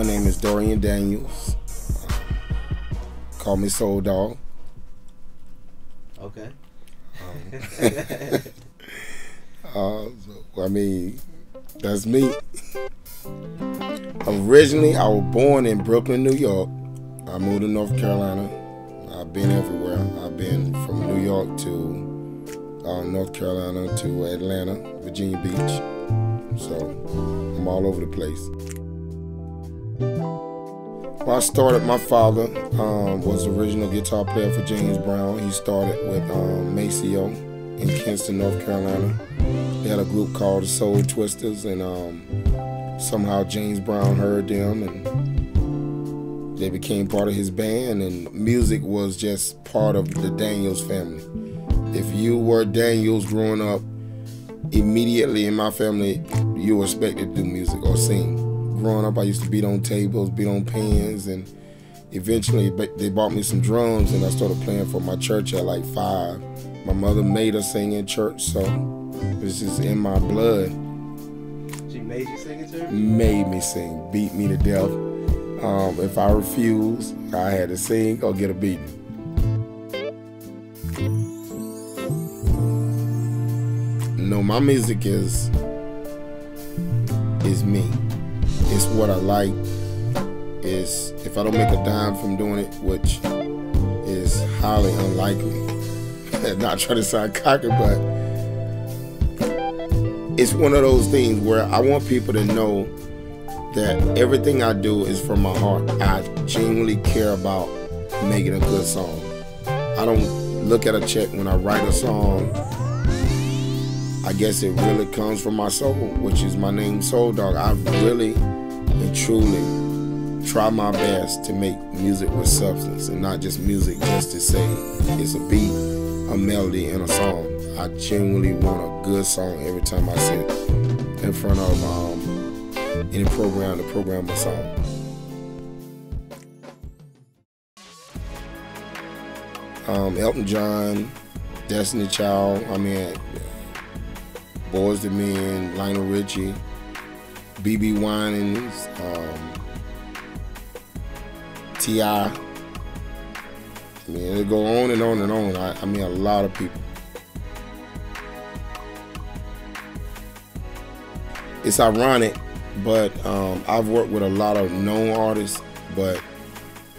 My name is Dorian Daniels. Call me SoulDog. Okay. I mean, that's me. Originally, I was born in Brooklyn, New York. I moved to North Carolina. I've been everywhere. I've been from New York to North Carolina to Atlanta, Virginia Beach. So I'm all over the place. When I started, my father was the original guitar player for James Brown. He started with Maceo in Kinston, North Carolina. They had a group called the Soul Twisters, and somehow James Brown heard them, and they became part of his band, and music was just part of the Daniels family. If you were Daniels growing up, immediately in my family, you were expected to do music or sing. Growing up, I used to beat on tables, beat on pans, and eventually they bought me some drums, and I started playing for my church at like 5. My mother made us sing in church, so it's just in my blood. She made you sing in church? Made me sing, beat me to death. If I refused, I had to sing or get a beating. No, my music is me. It's what I like. It's, if I don't make a dime from doing it, which is highly unlikely, not trying to sound cocky, but it's one of those things where I want people to know that everything I do is from my heart. I genuinely care about making a good song. I don't look at a check when I write a song. I guess it really comes from my soul, which is my name, SoulDog. I really and truly try my best to make music with substance and not just music just to say it's a beat, a melody, and a song. I genuinely want a good song every time I sit in front of any program to program a song. Elton John, Destiny Child, Boys II Men, Lionel Richie, BB Winans, T.I. It go on and on and on. A lot of people. It's ironic, but I've worked with a lot of known artists, but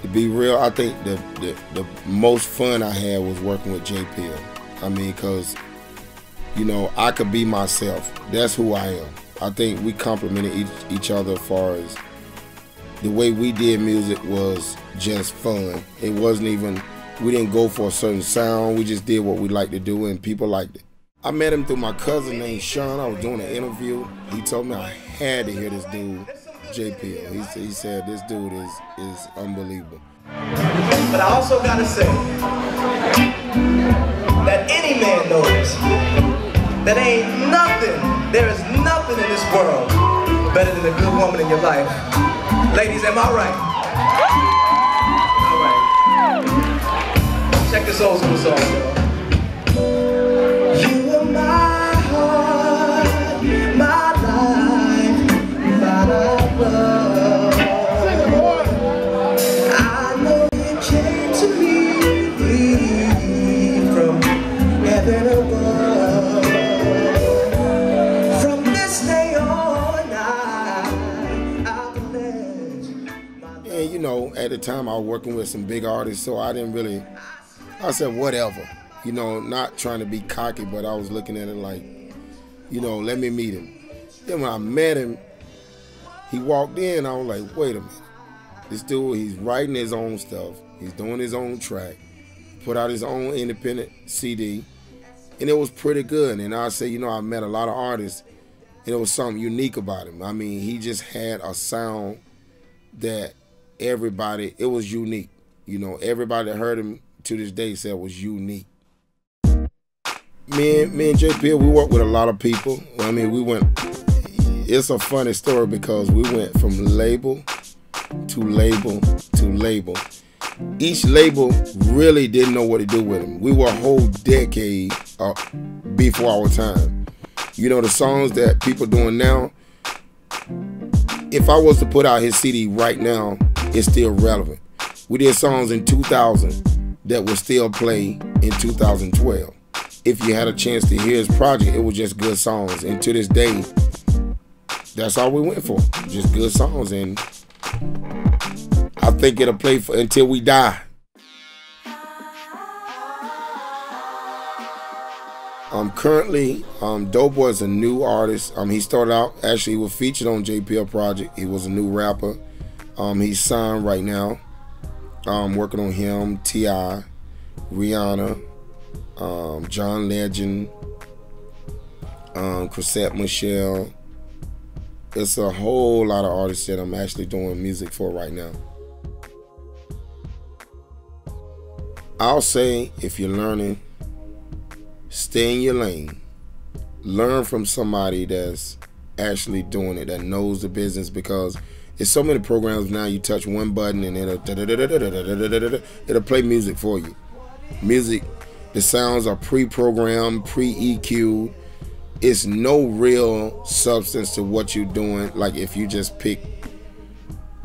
to be real, I think the most fun I had was working with JPL. Because I could be myself. That's who I am. I think we complimented each other as far as the way we did music was just fun. It wasn't even, we didn't go for a certain sound. We just did what we liked to do, and people liked it. I met him through my cousin named Sean. I was doing an interview. He told me I had to hear this dude, JPL. He said this dude is unbelievable. But I also gotta say that any man knows that ain't nothing, there is nothing in this world better than a good woman in your life. Ladies, am I right? All right. Check this old school song, y'all. You are my heart, my life, my love. I know you came to me from heaven above. From this day on, I pledge my. And at the time I was working with some big artists, so I didn't really, I said whatever. Not trying to be cocky, but I was looking at it like, let me meet him. Then when I met him, he walked in, I was like, wait a minute. This dude, he's writing his own stuff. He's doing his own track. Put out his own independent CD. And it was pretty good. And I say, I met a lot of artists, and there was something unique about him. He just had a sound that everybody, it was unique. Everybody that heard him to this day said it was unique. Me and JPL, we worked with a lot of people. It's a funny story because we went from label to label to label. Each label really didn't know what to do with him. We were a whole decade before our time. The songs that people doing now, if I was to put out his CD right now, it's still relevant. We did songs in 2000 that will still play in 2012. If you had a chance to hear his project, it was just good songs. And to this day, that's all we went for, just good songs. And I think it'll play for until we die. Currently, Doughboy is a new artist. He started out, actually he was featured on JPL project. He was a new rapper. He's signed right now. Working on him, T.I., Rihanna, John Legend, Chrisette Michelle. It's a whole lot of artists that I'm actually doing music for right now. I'll say, if you're learning, stay in your lane. Learn from somebody that's actually doing it, that knows the business, because there's so many programs now. You touch one button and it'll play music for you. Music, the sounds are pre-programmed, pre-EQ'd. It's no real substance to what you're doing. Like if you just pick,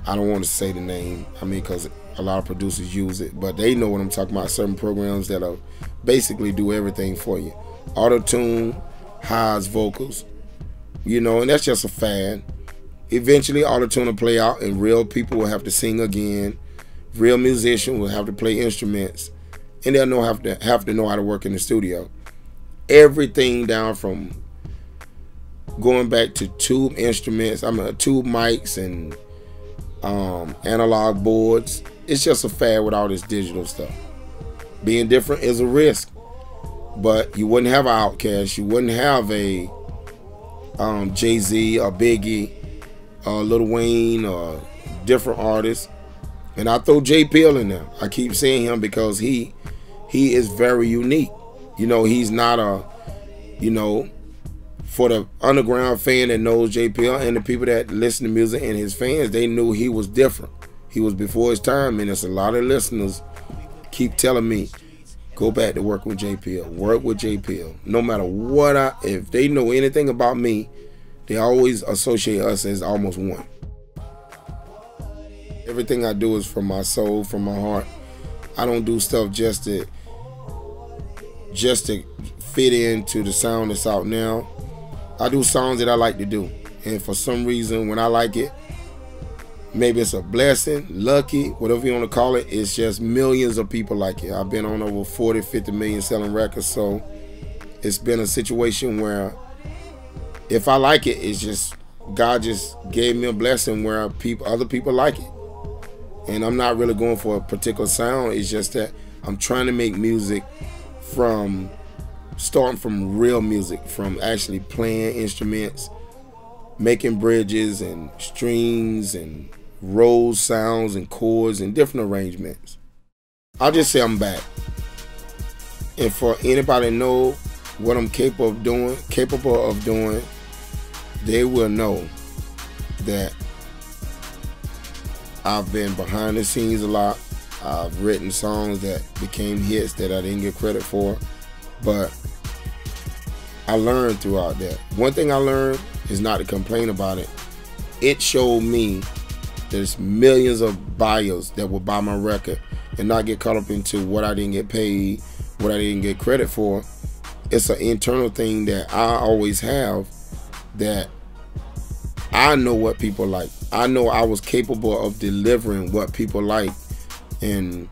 I don't want to say the name, because a lot of producers use it, but they know what I'm talking about. Certain programs that'll basically do everything for you. Auto-tune, highs vocals, and that's just a fad. Eventually, auto-tune will play out and real people will have to sing again. Real musicians will have to play instruments, and they'll have to know how to work in the studio. Everything down from going back to tube instruments, tube mics and analog boards. It's just a fad with all this digital stuff. Being different is a risk, but you wouldn't have an Outkast, you wouldn't have a Jay-Z or Biggie or Lil Wayne or different artists. And I throw JPL in there. I keep saying him because he is very unique. He's not a, for the underground fan that knows JPL and the people that listen to music and his fans, they knew he was different. He was before his time, and there's a lot of listeners keep telling me, go back to work with JPL, work with JPL. No matter what, if they know anything about me, they always associate us as almost one. Everything I do is from my soul, from my heart. I don't do stuff just to fit into the sound that's out now. I do songs that I like to do, and for some reason, when I like it, maybe it's a blessing, lucky, whatever you want to call it, it's just millions of people like it. I've been on over 40, 50 million selling records, so it's been a situation where if I like it, it's just God just gave me a blessing where other people like it. And I'm not really going for a particular sound. It's just that I'm trying to make music starting from real music, from actually playing instruments, making bridges and strings and rolls, sounds and chords and different arrangements. I'll just say I'm back. And for anybody to know what I'm capable of doing, they will know that I've been behind the scenes a lot. I've written songs that became hits that I didn't get credit for, but I learned throughout that. One thing I learned is not to complain about it. It showed me there's millions of buyers that will buy my record and not get caught up into what I didn't get paid, what I didn't get credit for. It's an internal thing that I always have, that I know what people like. I know I was capable of delivering what people like, and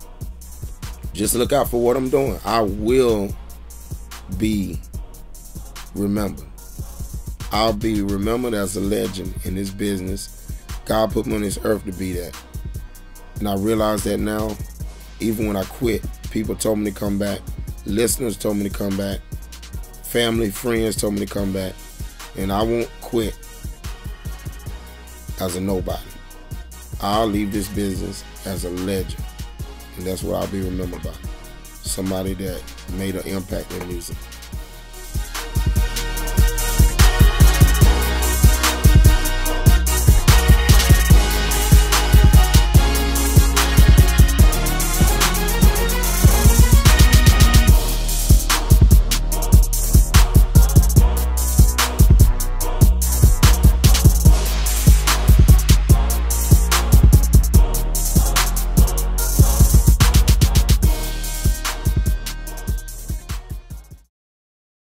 just look out for what I'm doing. I will be remembered. I'll be remembered as a legend in this business. God put me on this earth to be that. And I realize that now. Even when I quit, people told me to come back. Listeners told me to come back. Family, friends told me to come back. And I won't quit as a nobody. I'll leave this business as a legend. And that's what I'll be remembered by. Somebody that made an impact in music.